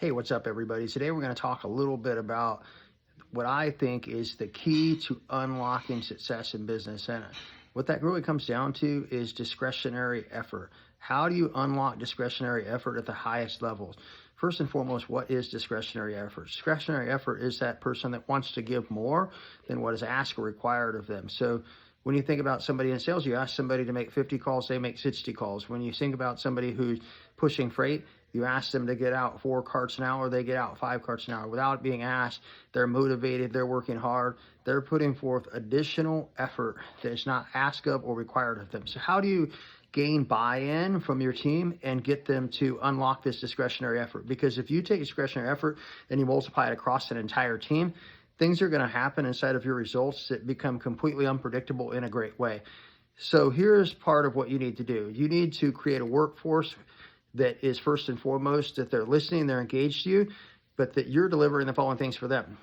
Hey, what's up, everybody? Today we're going to talk a little bit about what I think is the key to unlocking success in business. And what that really comes down to is discretionary effort. How do you unlock discretionary effort at the highest levels? First and foremost, what is discretionary effort? Discretionary effort is that person that wants to give more than what is asked or required of them. So when you think about somebody in sales, you ask somebody to make 50 calls, they make 60 calls. When you think about somebody who's pushing freight, you ask them to get out 4 carts an hour, they get out 5 carts an hour. Without being asked, they're motivated, they're working hard, they're putting forth additional effort that is not asked of or required of them. So how do you gain buy-in from your team and get them to unlock this discretionary effort? Because if you take discretionary effort and you multiply it across an entire team, things are going to happen inside of your results that become completely unpredictable in a great way. So here's part of what you need to do. You need to create a workforce that is first and foremost that they're listening, they're engaged to you, but that you're delivering the following things for them.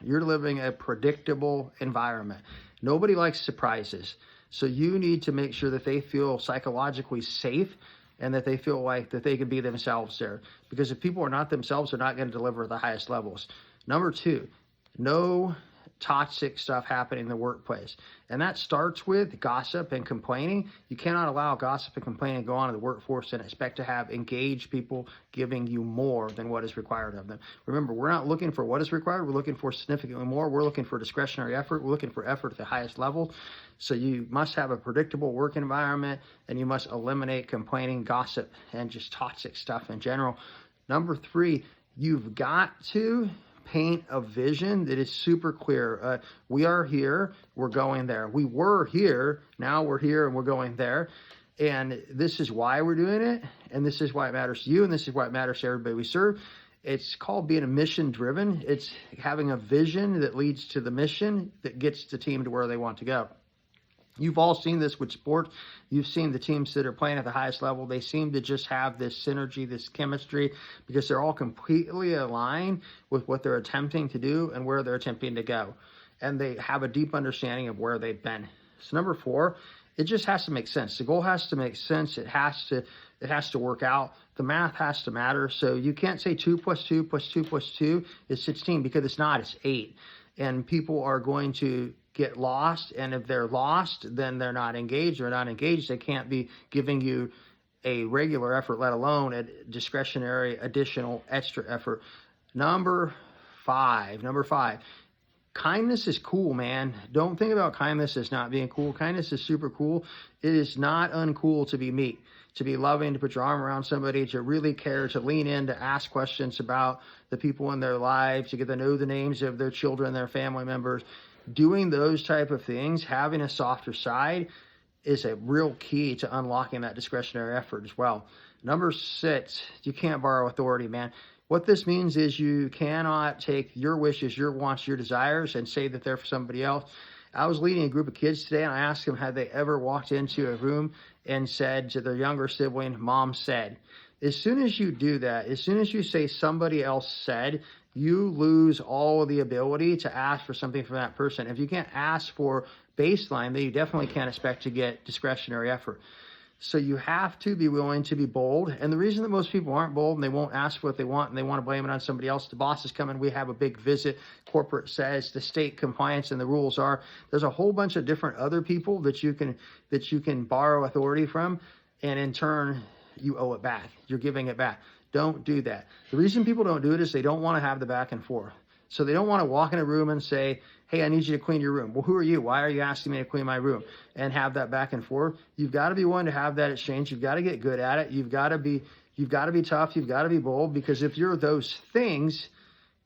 You're delivering a predictable environment. Nobody likes surprises. So you need to make sure that they feel psychologically safe and that they feel like that they can be themselves there. Because if people are not themselves, they're not going to deliver at the highest levels. Number 2, no toxic stuff happening in the workplace. And that starts with gossip and complaining. You cannot allow gossip and complaining to go on in the workforce and expect to have engaged people giving you more than what is required of them. Remember, we're not looking for what is required. We're looking for significantly more. We're looking for discretionary effort. We're looking for effort at the highest level. So you must have a predictable work environment, and you must eliminate complaining, gossip, and just toxic stuff in general. Number 3, you've got to paint a vision that is super clear. We are here, we're going there. We were here, now we're here and we're going there. And this is why we're doing it. And this is why it matters to you. And this is why it matters to everybody we serve. It's called being a mission driven. It's having a vision that leads to the mission that gets the team to where they want to go. You've all seen this with sports. You've seen the teams that are playing at the highest level. They seem to just have this synergy, this chemistry, because they're all completely aligned with what they're attempting to do and where they're attempting to go. And they have a deep understanding of where they've been. So number 4, it just has to make sense. The goal has to make sense. It has to work out. The math has to matter. So you can't say 2 plus 2 plus 2 plus 2 is 16, because it's not. It's 8. And people are going to get lost, and if they're lost, then they're not engaged. They're not engaged, they can't be giving you a regular effort, let alone a discretionary, additional, extra effort. Number five, kindness is cool, man. Don't think about kindness as not being cool. Kindness is super cool. It is not uncool to be meek, to be loving, to put your arm around somebody, to really care, to lean in, to ask questions about the people in their lives, to get to know the names of their children, their family members. Doing those type of things, having a softer side, is a real key to unlocking that discretionary effort as well. Number 6, you can't borrow authority, man. What this means is you cannot take your wishes, your wants, your desires and say that they're for somebody else. I was leading a group of kids today, and I asked them, had they ever walked into a room and said to their younger sibling, "Mom said." As soon as you do that, as soon as you say somebody else said, you lose all of the ability to ask for something from that person. If you can't ask for baseline, then you definitely can't expect to get discretionary effort. So you have to be willing to be bold. And the reason that most people aren't bold and they won't ask for what they want and they want to blame it on somebody else, the boss is coming, we have a big visit, corporate says, the state compliance and the rules are, there's a whole bunch of different other people that you can borrow authority from, and in turn, you owe it back. You're giving it back. Don't do that. The reason people don't do it is they don't want to have the back and forth. So they don't want to walk in a room and say, "Hey, I need you to clean your room." Well, who are you? Why are you asking me to clean my room? And have that back and forth. You've got to be willing to have that exchange. You've got to get good at it. You've got to be tough. You've got to be bold, because if you're those things,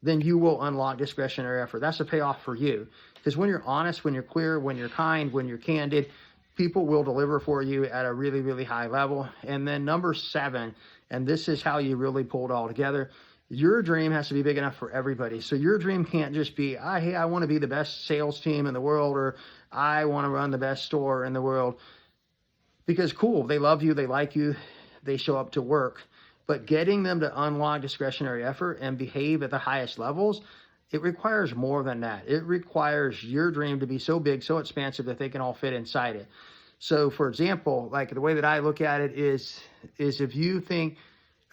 then you will unlock discretionary effort. That's a payoff for you. Because when you're honest, when you're clear, when you're kind, when you're candid, people will deliver for you at a really, really high level. And then number 7, and this is how you really pull it all together, your dream has to be big enough for everybody. So your dream can't just be, hey, I want to be the best sales team in the world, or I want to run the best store in the world. Because cool, they love you, they like you, they show up to work. But getting them to unlock discretionary effort and behave at the highest levels, it requires more than that. It requires your dream to be so big, so expansive that they can all fit inside it. So for example, like the way that I look at it is if you think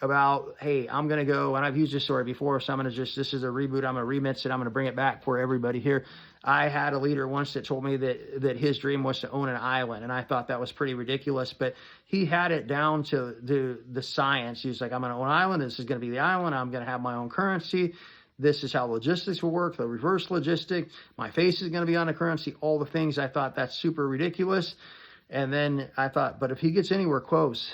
about, hey, I'm going to go, and I've used this story before, so this is a reboot, I'm going to remix it, I'm going to bring it back for everybody here. I had a leader once that told me that his dream was to own an island, and I thought that was pretty ridiculous, but he had it down to the science. He was like, I'm going to own an island, this is going to be the island, I'm going to have my own currency, this is how logistics will work, the reverse logistic, my face is going to be on the currency, all the things. I thought that's super ridiculous. And then I thought, but if he gets anywhere close,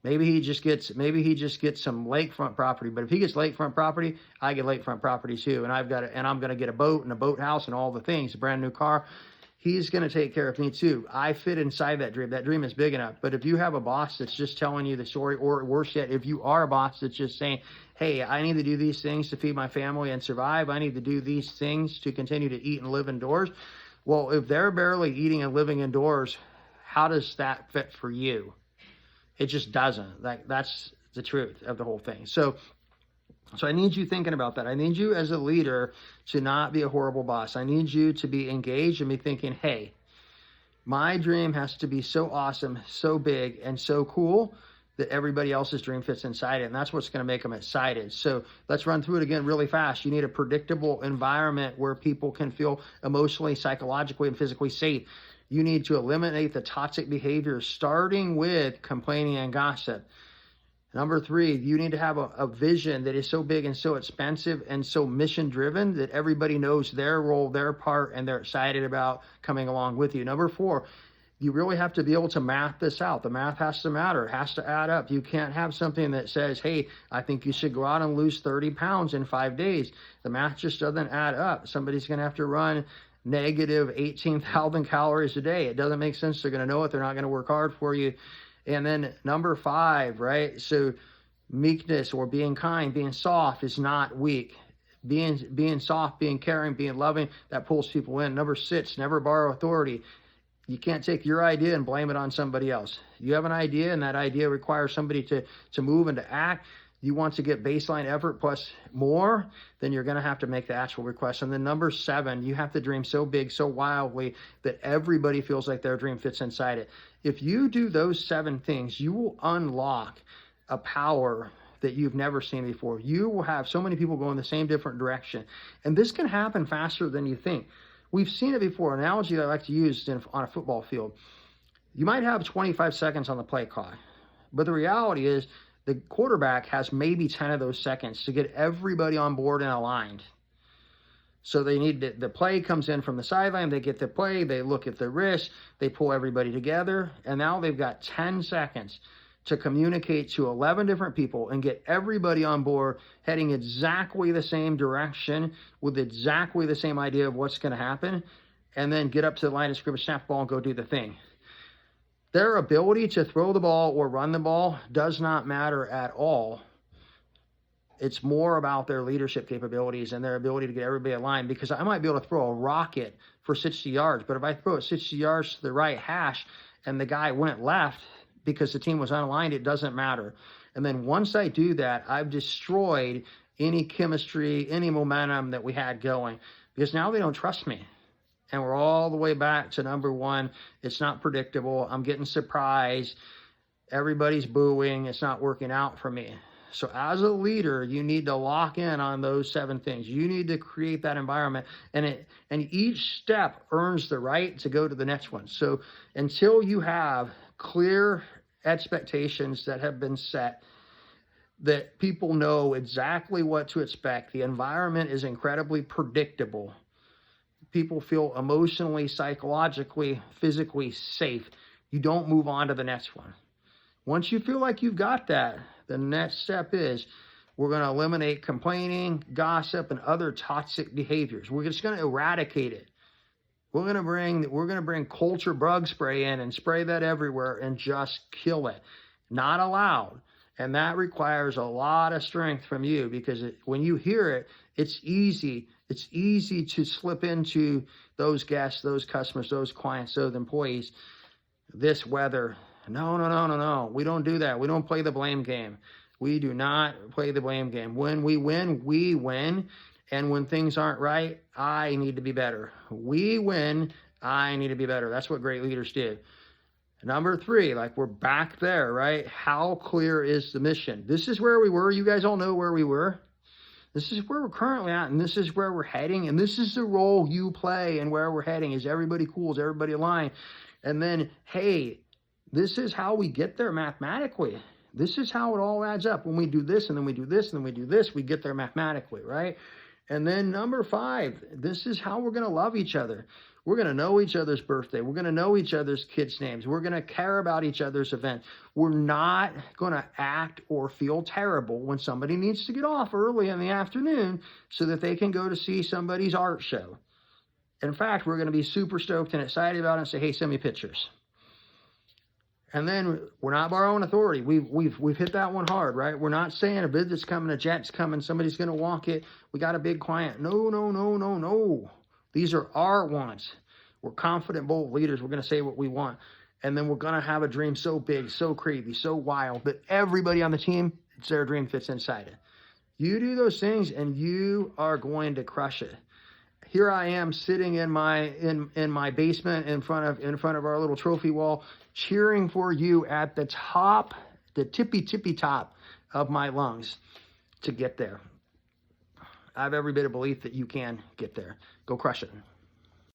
maybe he just gets some lakefront property. But if he gets lakefront property, I get lakefront property too. And I'm going to get a boat and a boathouse and all the things, a brand new car. He's going to take care of me too. I fit inside that dream. That dream is big enough. But if you have a boss that's just telling you the story, or worse yet, if you are a boss that's just saying, hey, I need to do these things to feed my family and survive, I need to do these things to continue to eat and live indoors. Well, if they're barely eating and living indoors, how does that fit for you? It just doesn't. That's the truth of the whole thing. So I need you thinking about that. I need you as a leader to not be a horrible boss. I need you to be engaged and be thinking, hey, my dream has to be so awesome, so big, and so cool that everybody else's dream fits inside it. And that's what's going to make them excited. So let's run through it again really fast. You need a predictable environment where people can feel emotionally, psychologically, and physically safe. You need to eliminate the toxic behavior, starting with complaining and gossip. Number 3, you need to have a vision that is so big and so expensive and so mission driven that everybody knows their role, their part, and they're excited about coming along with you. Number 4, you really have to be able to math this out. The math has to matter. It has to add up. You can't have something that says, hey, I think you should go out and lose 30 pounds in 5 days. The math just doesn't add up. Somebody's going to have to run negative 18,000 calories a day. It doesn't make sense. They're going to know it. They're not going to work hard for you. And then number 5, right? So meekness or being kind, being soft is not weak. Being soft, being caring, being loving, that pulls people in. Number 6, never borrow authority. You can't take your idea and blame it on somebody else. You have an idea, and that idea requires somebody to move and to act. You want to get baseline effort plus more, then you're going to have to make the actual request. And then number 7, you have to dream so big, so wildly that everybody feels like their dream fits inside it. If you do those 7 things, you will unlock a power that you've never seen before. You will have so many people go in the same different direction. And this can happen faster than you think. We've seen it before. An analogy that I like to use on a football field. You might have 25 seconds on the play clock, but the reality is the quarterback has maybe 10 of those seconds to get everybody on board and aligned. So they need the play comes in from the sideline, they get the play, they look at the wrist, they pull everybody together, and now they've got 10 seconds to communicate to 11 different people and get everybody on board heading exactly the same direction with exactly the same idea of what's going to happen, and then get up to the line of scrimmage, snap the ball, and go do the thing. Their ability to throw the ball or run the ball does not matter at all. It's more about their leadership capabilities and their ability to get everybody aligned, because I might be able to throw a rocket for 60 yards, but if I throw it 60 yards to the right hash and the guy went left because the team was unaligned, it doesn't matter. And then once I do that, I've destroyed any chemistry, any momentum that we had going, because now they don't trust me. And we're all the way back to number 1. It's not predictable. I'm getting surprised. Everybody's booing. It's not working out for me. So as a leader, you need to lock in on those 7 things. You need to create that environment, and each step earns the right to go to the next one. So until you have clear expectations that have been set, that people know exactly what to expect, the environment is incredibly predictable, people feel emotionally, psychologically, physically safe, you don't move on to the next one. Once you feel like you've got that, the next step is we're going to eliminate complaining, gossip, and other toxic behaviors. We're just going to eradicate it. We're going to bring culture bug spray in and spray that everywhere and just kill it. Not allowed. And that requires a lot of strength from you, because when you hear it, it's easy. It's easy to slip into those guests, those customers, those clients, those employees, this weather. No. We don't do that. We don't play the blame game. We do not play the blame game. When we win, we win. And when things aren't right, I need to be better. We win, I need to be better. That's what great leaders do. Number 3, like we're back there, right? How clear is the mission? This is where we were. You guys all know where we were. This is where we're currently at, and this is where we're heading, and this is the role you play and where we're heading. Is everybody cool? Is everybody aligned? And then, hey, this is how we get there mathematically. This is how it all adds up. When we do this, and then we do this, and then we do this, we get there mathematically, right? And then number 5, this is how we're going to love each other. We're going to know each other's birthday. We're going to know each other's kids' names. We're going to care about each other's event. We're not going to act or feel terrible when somebody needs to get off early in the afternoon so that they can go to see somebody's art show. In fact, we're going to be super stoked and excited about it and say, hey, send me pictures. And then we're not borrowing authority. We've hit that one hard, right? We're not saying a bid that's coming, a jet's coming, somebody's going to walk it. We got a big client. No, no, no, no, no. These are our wants. We're confident, bold leaders. We're going to say what we want. And then we're going to have a dream so big, so crazy, so wild that everybody on the team, it's their dream fits inside it. You do those things and you are going to crush it. Here I am sitting in my basement in front of our little trophy wall, cheering for you at the top, the tippy top of my lungs to get there. I have every bit of belief that you can get there. Go crush it.